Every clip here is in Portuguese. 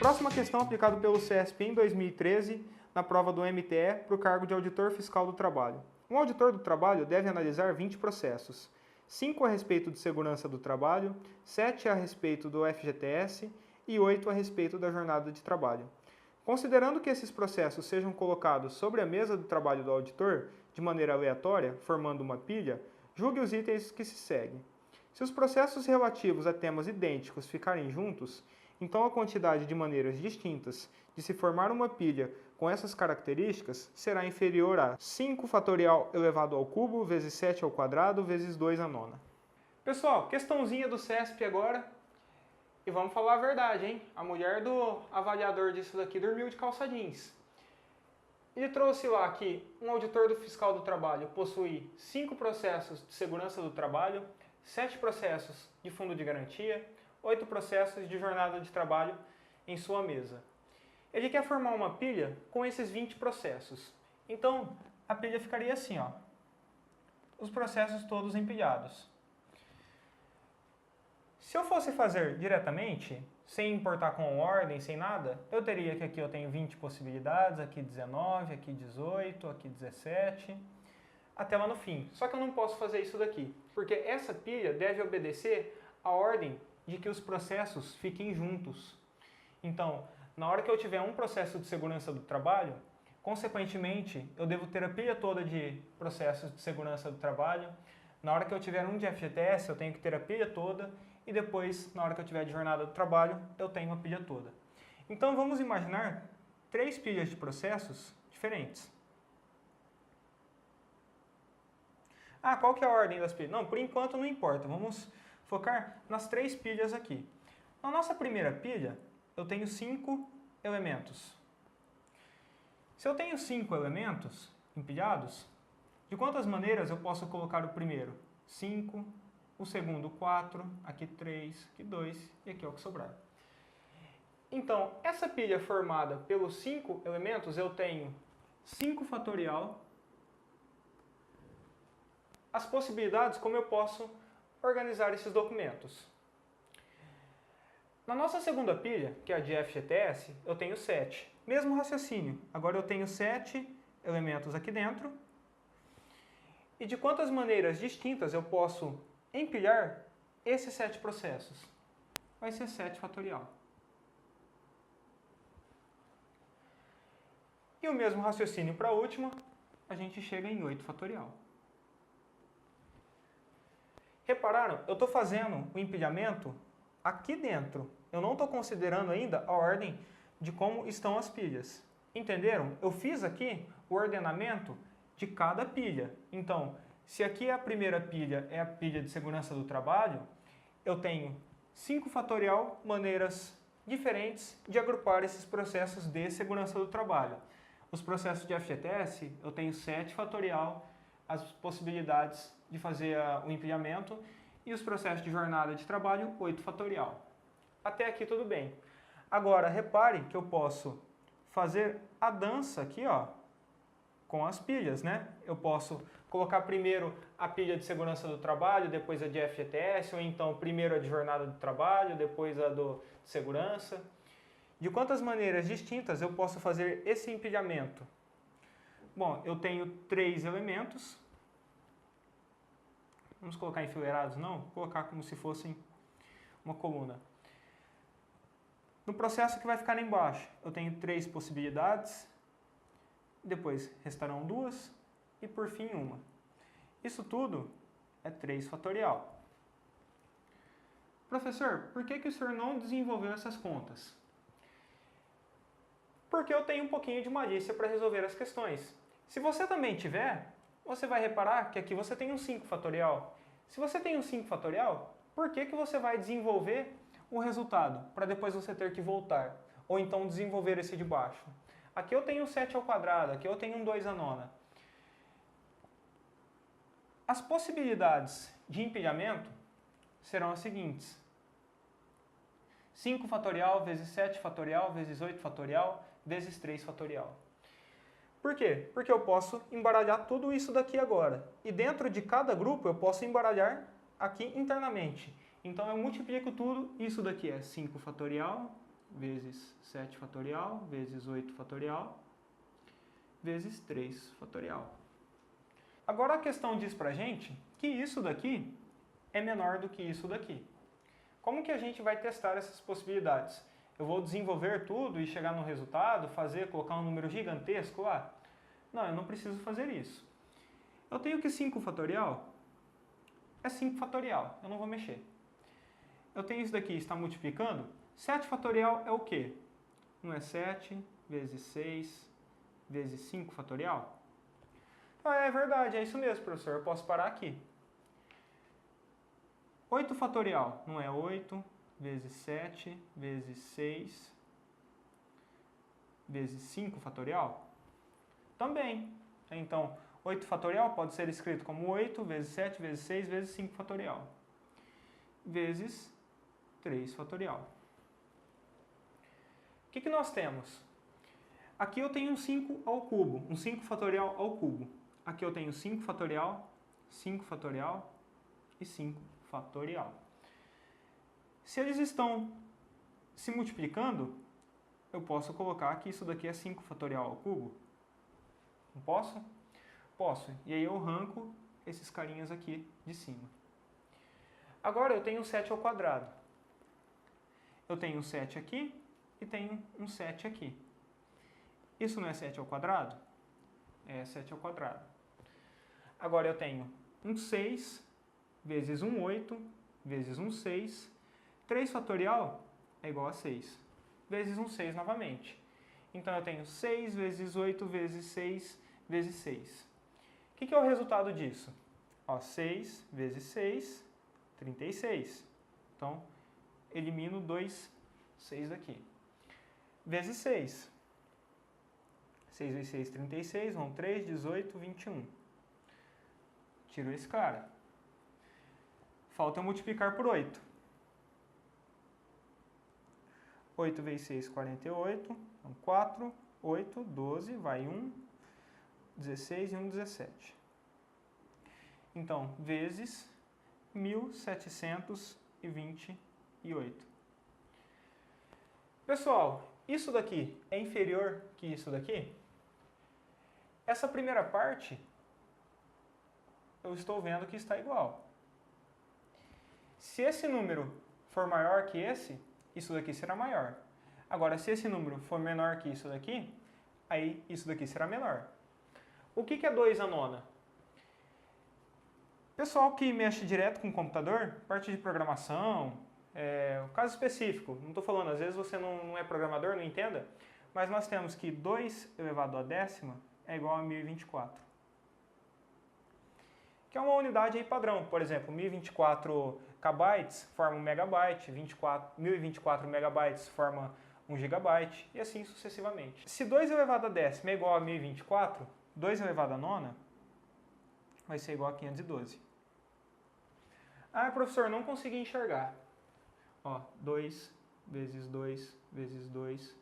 Próxima questão aplicada pelo CESP em 2013, na prova do MTE, para o cargo de auditor fiscal do trabalho. Um auditor do trabalho deve analisar 20 processos, 5 a respeito de segurança do trabalho, 7 a respeito do FGTS e 8 a respeito da jornada de trabalho. Considerando que esses processos sejam colocados sobre a mesa do trabalho do auditor, de maneira aleatória, formando uma pilha, julgue os itens que se seguem. Se os processos relativos a temas idênticos ficarem juntos, então a quantidade de maneiras distintas de se formar uma pilha com essas características será inferior a 5 fatorial elevado ao cubo vezes 7 ao quadrado vezes 2 à nona. Pessoal, questãozinha do CESP agora. E vamos falar a verdade, hein? A mulher do avaliador disso daqui dormiu de calça jeans. Ele trouxe lá que um auditor do fiscal do trabalho possui 5 processos de segurança do trabalho, 7 processos de fundo de garantia, 8 processos de jornada de trabalho em sua mesa. Ele quer formar uma pilha com esses 20 processos. Então, a pilha ficaria assim, ó. Os processos todos empilhados. Se eu fosse fazer diretamente, sem importar com ordem, sem nada, eu teria que aqui eu tenho 20 possibilidades, aqui 19, aqui 18, aqui 17, até lá no fim. Só que eu não posso fazer isso daqui, porque essa pilha deve obedecer à ordem de que os processos fiquem juntos. Então, na hora que eu tiver um processo de segurança do trabalho, consequentemente, eu devo ter a pilha toda de processos de segurança do trabalho. Na hora que eu tiver um de FGTS, eu tenho que ter a pilha toda. E depois, na hora que eu tiver de jornada do trabalho, eu tenho a pilha toda. Então, vamos imaginar 3 pilhas de processos diferentes. Ah, qual que é a ordem das pilhas? Não, por enquanto não importa. Vamos focar nas 3 pilhas aqui. Na nossa primeira pilha, eu tenho 5 elementos. Se eu tenho 5 elementos empilhados, de quantas maneiras eu posso colocar o primeiro? 5, o segundo 4, aqui 3, aqui 2 e aqui é o que sobrar. Então, essa pilha formada pelos 5 elementos, eu tenho 5 fatorial. As possibilidades como eu posso organizar esses documentos. Na nossa segunda pilha, que é a de FGTS, eu tenho 7. Mesmo raciocínio. Agora eu tenho 7 elementos aqui dentro. E de quantas maneiras distintas eu posso empilhar esses 7 processos? Vai ser 7 fatorial. E o mesmo raciocínio para a última, a gente chega em 8 fatorial. Repararam? Eu estou fazendo o empilhamento aqui dentro. Eu não estou considerando ainda a ordem de como estão as pilhas. Entenderam? Eu fiz aqui o ordenamento de cada pilha. Então, se aqui a primeira pilha é a pilha de segurança do trabalho, eu tenho 5 fatorial maneiras diferentes de agrupar esses processos de segurança do trabalho. Os processos de FGTS, eu tenho 7 fatorial as possibilidades de fazer o empilhamento, e os processos de jornada de trabalho, 8 fatorial. Até aqui tudo bem. Agora, repare que eu posso fazer a dança aqui, ó, com as pilhas, né? Eu posso colocar primeiro a pilha de segurança do trabalho, depois a de FGTS, ou então primeiro a de jornada do trabalho, depois a de segurança. De quantas maneiras distintas eu posso fazer esse empilhamento? Bom, eu tenho 3 elementos. Vamos colocar enfileirados? Não, vou colocar como se fossem uma coluna. No processo que vai ficar lá embaixo, eu tenho 3 possibilidades. Depois restarão 2 e por fim 1. Isso tudo é 3 fatorial. Professor, por que o senhor não desenvolveu essas contas? Porque eu tenho um pouquinho de malícia para resolver as questões. Se você também tiver, você vai reparar que aqui você tem um 5 fatorial. Se você tem um 5 fatorial, por que você vai desenvolver o resultado? Para depois você ter que voltar. Ou então desenvolver esse de baixo. Aqui eu tenho um 7 ao quadrado, aqui eu tenho um 2 à nona. As possibilidades de empilhamento serão as seguintes. 5 fatorial vezes 7 fatorial vezes 8 fatorial vezes 3 fatorial. Por quê? Porque eu posso embaralhar tudo isso daqui agora. E dentro de cada grupo eu posso embaralhar aqui internamente. Então eu multiplico tudo, isso daqui é 5 fatorial vezes 7 fatorial, vezes 8 fatorial, vezes 3 fatorial. Agora a questão diz pra gente que isso daqui é menor do que isso daqui. Como que a gente vai testar essas possibilidades? Eu vou desenvolver tudo e chegar no resultado, colocar um número gigantesco lá? Não, eu não preciso fazer isso. Eu tenho que 5 fatorial é 5 fatorial, eu não vou mexer. Eu tenho isso daqui, está multiplicando. 7 fatorial é o quê? Não é 7 vezes 6 vezes 5 fatorial? Ah, é verdade, é isso mesmo, professor, eu posso parar aqui. 8 fatorial, não é 8 vezes 7 vezes 6 vezes 5 fatorial? Também. Então, 8 fatorial pode ser escrito como 8 vezes 7 vezes 6 vezes 5 fatorial. Vezes 3 fatorial. O que nós temos? Aqui eu tenho um 5 ao cubo, um 5 fatorial ao cubo. Aqui eu tenho 5 fatorial, 5 fatorial e 5 fatorial. Se eles estão se multiplicando, eu posso colocar que isso daqui é 5 fatorial ao cubo. Não posso? Posso. E aí eu arranco esses carinhas aqui de cima. Agora eu tenho 7 ao quadrado. Eu tenho um 7 aqui e tenho um 7 aqui. Isso não é 7 ao quadrado? É 7 ao quadrado. Agora eu tenho um 6 vezes um 8 vezes um 6. 3 fatorial é igual a 6. Vezes um 6 novamente. Então eu tenho 6 vezes 8 vezes 6 vezes 6. O que é o resultado disso? Ó, 6 vezes 6, 36. Então, elimino 2 6 daqui. Vezes 6. 6 vezes 6, 36. Vão 3, 18, 21. Tiro esse cara. Falta eu multiplicar por 8. 8 vezes 6, 48. Então, 4, 8, 12. Vai 1, 16 e 1, 17. Então, vezes 1728. Pessoal, isso daqui é inferior que isso daqui? Essa primeira parte, eu estou vendo que está igual. Se esse número for maior que esse, isso daqui será maior. Agora, se esse número for menor que isso daqui, aí isso daqui será menor. O que é 2 a nona? Pessoal que mexe direto com o computador, parte de programação, um caso específico, não estou falando, às vezes você não é programador, não entenda, mas nós temos que 2 elevado à décima é igual a 1024. Que é uma unidade aí padrão, por exemplo, 1024 kbytes forma 1 megabyte, 1024 megabytes forma 1 gigabyte, e assim sucessivamente. Se 2 elevado à décima é igual a 1024, 2 elevado à nona vai ser igual a 512. Ah, professor, não consegui enxergar. Ó, 2 vezes 2 vezes 2,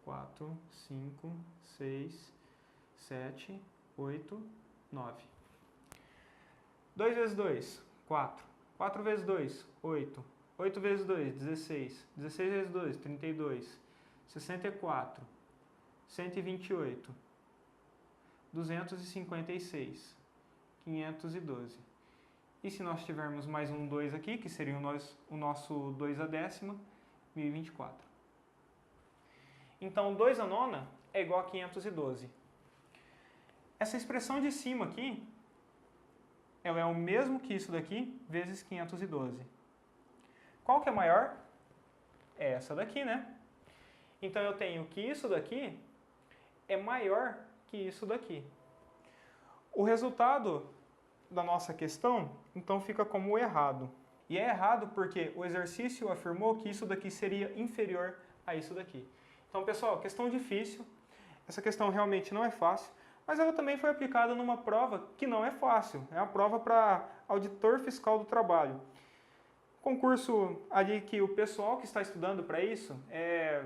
4, 5, 6, 7, 8, 9. 2 vezes 2, 4. 4 vezes 2, 8. 8 vezes 2, 16. 16 vezes 2, 32. 64. 128. 256. 512. E se nós tivermos mais um 2 aqui, que seria o nosso 2 a décima, 1024. Então, 2 a nona é igual a 512. Essa expressão de cima aqui, ela é o mesmo que isso daqui, vezes 512. Qual que é maior? É essa daqui, né? Então, eu tenho que isso daqui é maior que isso daqui. O resultado da nossa questão, então, fica como errado. E é errado porque o exercício afirmou que isso daqui seria inferior a isso daqui. Então, pessoal, questão difícil. Essa questão realmente não é fácil, mas ela também foi aplicada numa prova que não é fácil. É a prova para auditor fiscal do trabalho. Concurso ali que o pessoal que está estudando para isso é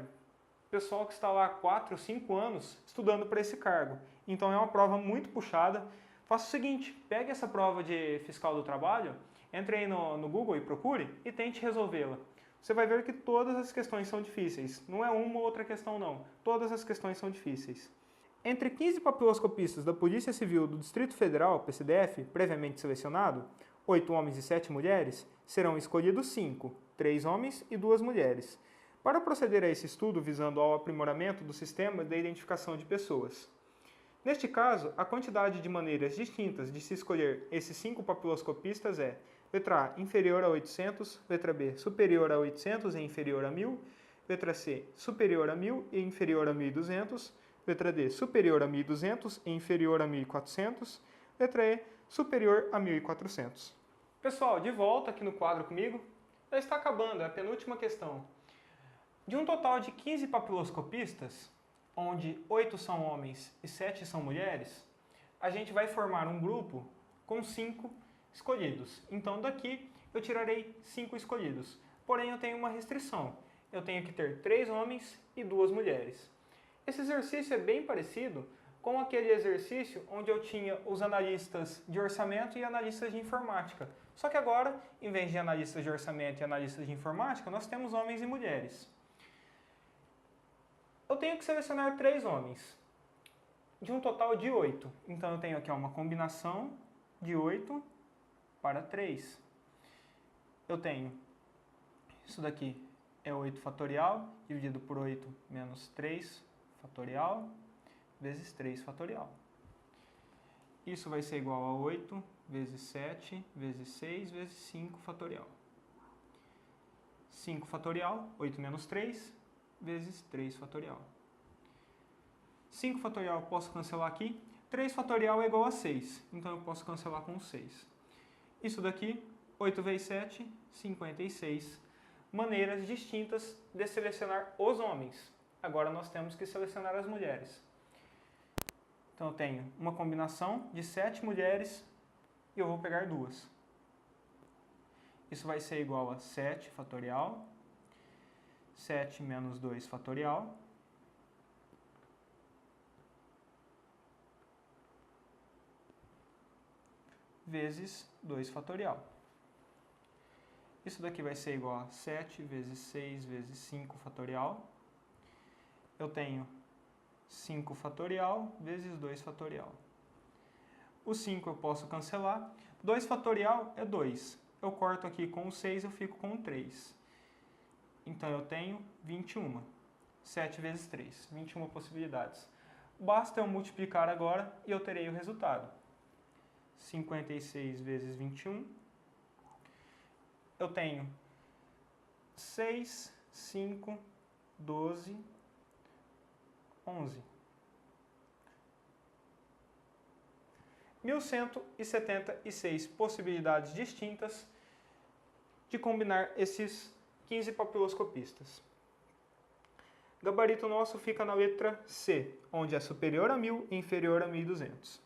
pessoal que está lá há 4, 5 anos estudando para esse cargo. Então, é uma prova muito puxada. Faça o seguinte, pegue essa prova de fiscal do trabalho, entre aí no Google e procure e tente resolvê-la. você vai ver que todas as questões são difíceis. Não é uma ou outra questão, não. Todas as questões são difíceis. Entre 15 papiloscopistas da Polícia Civil do Distrito Federal, PCDF, previamente selecionado, 8 homens e 7 mulheres, serão escolhidos 5, 3 homens e 2 mulheres, para proceder a esse estudo visando ao aprimoramento do sistema de identificação de pessoas. Neste caso, a quantidade de maneiras distintas de se escolher esses 5 papiloscopistas é: letra A, inferior a 800, letra B, superior a 800 e inferior a 1000, letra C, superior a 1000 e inferior a 1200, letra D, superior a 1200 e inferior a 1400, letra E, superior a 1400. Pessoal, de volta aqui no quadro comigo. Já está acabando, é a penúltima questão. De um total de 15 papiloscopistas, onde 8 são homens e 7 são mulheres, a gente vai formar um grupo com 5 escolhidos. Então daqui eu tirarei 5 escolhidos. Porém eu tenho uma restrição. Eu tenho que ter 3 homens e 2 mulheres. Esse exercício é bem parecido com aquele exercício onde eu tinha os analistas de orçamento e analistas de informática. Só que agora, em vez de analistas de orçamento e analistas de informática, nós temos homens e mulheres. Eu tenho que selecionar 3 homens, de um total de 8. Então eu tenho aqui uma combinação de 8 para 3. Eu tenho, isso daqui é 8 fatorial, dividido por 8 menos 3 fatorial, vezes 3 fatorial. Isso vai ser igual a 8 vezes 7 vezes 6 vezes 5 fatorial. 5 fatorial, 8 menos 3, vezes 3 fatorial. 5 fatorial eu posso cancelar aqui. 3 fatorial é igual a 6, então eu posso cancelar com 6. Isso daqui, 8 vezes 7, 56. Maneiras distintas de selecionar os homens. Agora nós temos que selecionar as mulheres. Então eu tenho uma combinação de 7 mulheres e eu vou pegar 2. Isso vai ser igual a 7 fatorial, 7 menos 2 fatorial, vezes 2 fatorial. Isso daqui vai ser igual a 7 vezes 6 vezes 5 fatorial. Eu tenho 5 fatorial vezes 2 fatorial. O 5 eu posso cancelar. 2 fatorial é 2. Eu corto aqui com o 6, eu fico com o 3. Então eu tenho 21. 7 vezes 3, 21 possibilidades. Basta eu multiplicar agora e eu terei o resultado. 56 vezes 21. Eu tenho 6, 5, 12, 11. 1.176 possibilidades distintas de combinar esses 15 papiloscopistas. Gabarito nosso fica na letra C, onde é superior a 1000 e inferior a 1200.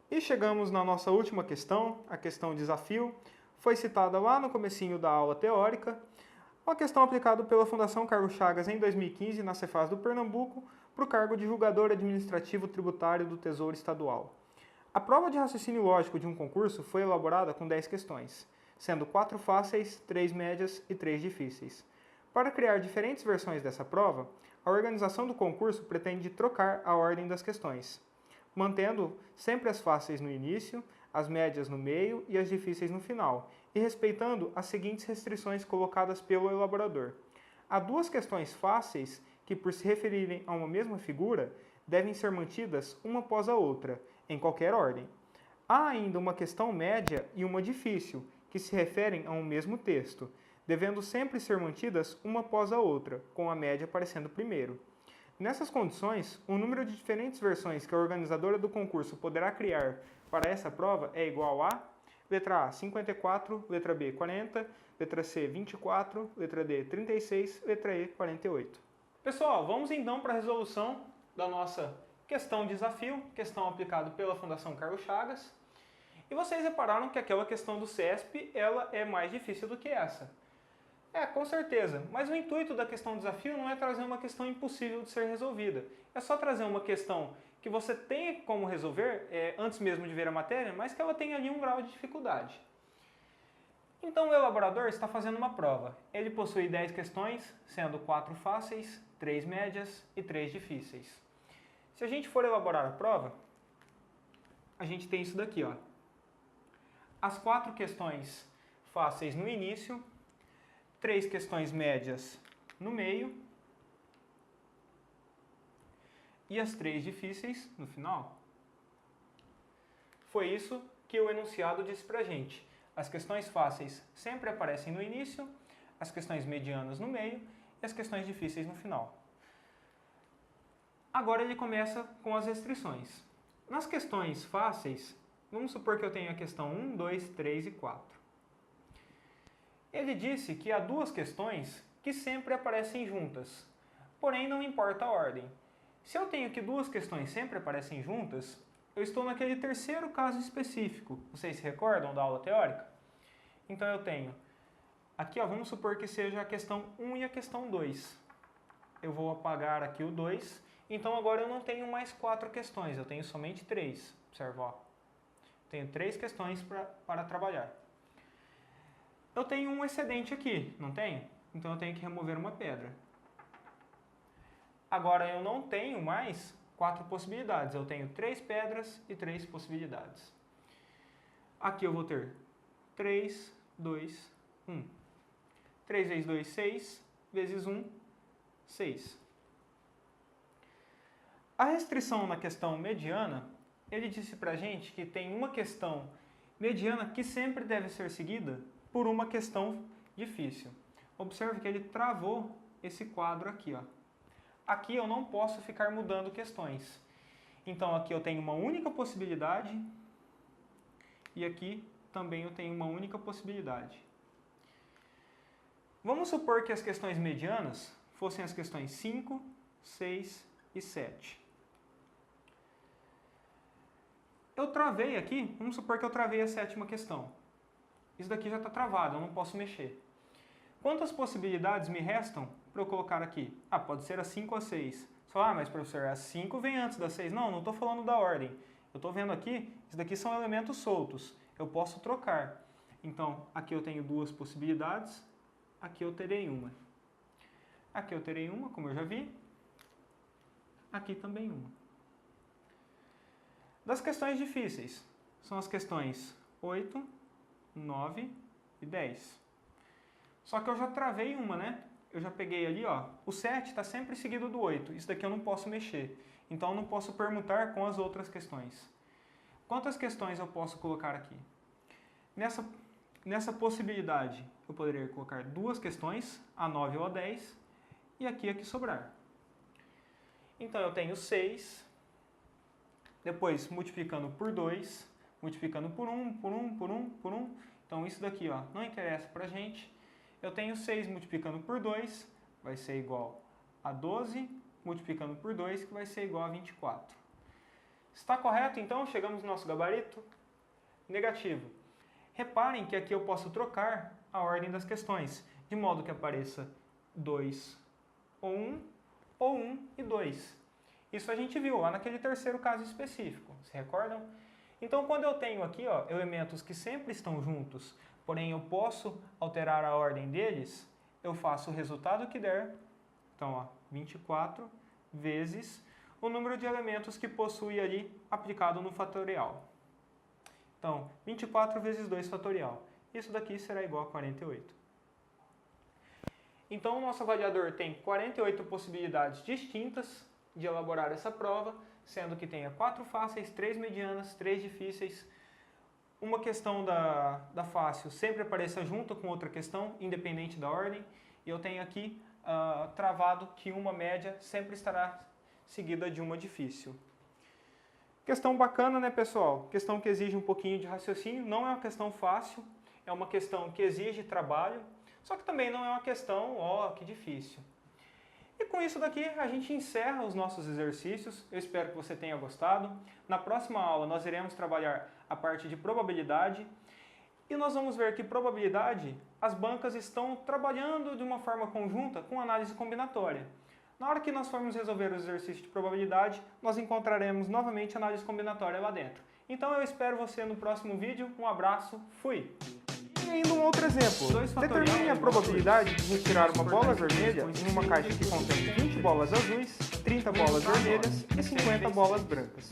E chegamos na nossa última questão, a questão desafio. Foi citada lá no comecinho da aula teórica. Uma questão aplicada pela Fundação Carlos Chagas em 2015 na Cefaz do Pernambuco para o cargo de julgador administrativo tributário do Tesouro Estadual. A prova de raciocínio lógico de um concurso foi elaborada com 10 questões, sendo 4 fáceis, 3 médias e 3 difíceis. Para criar diferentes versões dessa prova, a organização do concurso pretende trocar a ordem das questões, mantendo sempre as fáceis no início, as médias no meio e as difíceis no final, e respeitando as seguintes restrições colocadas pelo elaborador. Há 2 questões fáceis que, por se referirem a uma mesma figura, devem ser mantidas uma após a outra, em qualquer ordem. Há ainda uma questão média e uma difícil, que se referem a um mesmo texto, devendo sempre ser mantidas uma após a outra, com a média aparecendo primeiro. Nessas condições, o número de diferentes versões que a organizadora do concurso poderá criar para essa prova é igual a letra A, 54, letra B, 40, letra C, 24, letra D, 36, letra E, 48. Pessoal, vamos então para a resolução da nossa questão desafio, questão aplicada pela Fundação Carlos Chagas. E vocês repararam que aquela questão do CESP, ela é mais difícil do que essa. Com certeza, mas o intuito da questão desafio não é trazer uma questão impossível de ser resolvida. É só trazer uma questão que você tenha como resolver antes mesmo de ver a matéria, mas que ela tenha ali um grau de dificuldade. Então o elaborador está fazendo uma prova. Ele possui 10 questões, sendo 4 fáceis, 3 médias e 3 difíceis. Se a gente for elaborar a prova, a gente tem isso daqui, ó. As 4 questões fáceis no início, 3 questões médias no meio e as 3 difíceis no final. Foi isso que o enunciado disse pra gente. As questões fáceis sempre aparecem no início, as questões medianas no meio e as questões difíceis no final. Agora ele começa com as restrições. Nas questões fáceis, vamos supor que eu tenha a questão 1, 2, 3 e 4. Ele disse que há 2 questões que sempre aparecem juntas, porém não importa a ordem. Se eu tenho que 2 questões sempre aparecem juntas, eu estou naquele terceiro caso específico. Vocês se recordam da aula teórica? Então eu tenho, aqui ó, vamos supor que seja a questão 1 e a questão 2. Eu vou apagar aqui o 2, então agora eu não tenho mais 4 questões, eu tenho somente 3. Observa, ó. Tenho 3 questões para trabalhar. Eu tenho um excedente aqui, não tenho? Então eu tenho que remover uma pedra. Agora eu não tenho mais 4 possibilidades, eu tenho 3 pedras e 3 possibilidades. Aqui eu vou ter 3, 2, 1. 3 vezes 2, 6, vezes 1, 6. A restrição na questão mediana, ele disse pra gente que tem uma questão mediana que sempre deve ser seguida por uma questão difícil. Observe que ele travou esse quadro aqui, ó. Aqui eu não posso ficar mudando questões. Então aqui eu tenho uma única possibilidade e aqui também eu tenho uma única possibilidade. Vamos supor que as questões medianas fossem as questões 5, 6 e 7. Eu travei aqui, vamos supor que eu travei a 7ª questão. Isso daqui já está travado, eu não posso mexer. Quantas possibilidades me restam para eu colocar aqui? Ah, pode ser a 5 ou a 6. Só, mas professor, a 5 vem antes da 6. Não, não estou falando da ordem. Eu estou vendo aqui, isso daqui são elementos soltos. Eu posso trocar. Então, aqui eu tenho 2 possibilidades, aqui eu terei uma. Aqui eu terei uma, como eu já vi. Aqui também uma. Das questões difíceis, são as questões 8, 9 e 10. Só que eu já travei uma, né? Eu já peguei ali, ó. O 7 está sempre seguido do 8. Isso daqui eu não posso mexer. Então eu não posso permutar com as outras questões. Quantas questões eu posso colocar aqui? Nessa possibilidade, eu poderia colocar 2 questões, a 9 ou a 10, e aqui a que sobrar. Então eu tenho 6, depois multiplicando por 2, multiplicando por 1, por 1, por 1, por 1. Então isso daqui, ó, não interessa pra gente. Eu tenho 6 multiplicando por 2, vai ser igual a 12, multiplicando por 2, que vai ser igual a 24. Está correto, então? Chegamos no nosso gabarito? Negativo. Reparem que aqui eu posso trocar a ordem das questões, de modo que apareça 2 ou 1 e 2. Isso a gente viu lá naquele terceiro caso específico, se recordam? Então, quando eu tenho aqui, ó, elementos que sempre estão juntos, porém eu posso alterar a ordem deles, eu faço o resultado que der. Então, ó, 24 vezes o número de elementos que possui ali aplicado no fatorial. Então, 24 vezes 2 fatorial. Isso daqui será igual a 48. Então, o nosso avaliador tem 48 possibilidades distintas de elaborar essa prova, sendo que tenha 4 fáceis, 3 medianas, 3 difíceis. Uma questão da fácil sempre apareça junto com outra questão, independente da ordem. E eu tenho aqui travado que uma média sempre estará seguida de uma difícil. Questão bacana, né, pessoal? Questão que exige um pouquinho de raciocínio. Não é uma questão fácil, é uma questão que exige trabalho, só que também não é uma questão, ó, que difícil. E com isso daqui a gente encerra os nossos exercícios. Eu espero que você tenha gostado. Na próxima aula nós iremos trabalhar a parte de probabilidade. E nós vamos ver que probabilidade, as bancas estão trabalhando de uma forma conjunta com análise combinatória. Na hora que nós formos resolver o exercício de probabilidade, nós encontraremos novamente análise combinatória lá dentro. Então eu espero você no próximo vídeo. Um abraço, fui! E ainda um outro exemplo. Determine a probabilidade de retirar uma bola vermelha em uma caixa que contém 20 bolas azuis, 30 bolas vermelhas e 50 bolas brancas.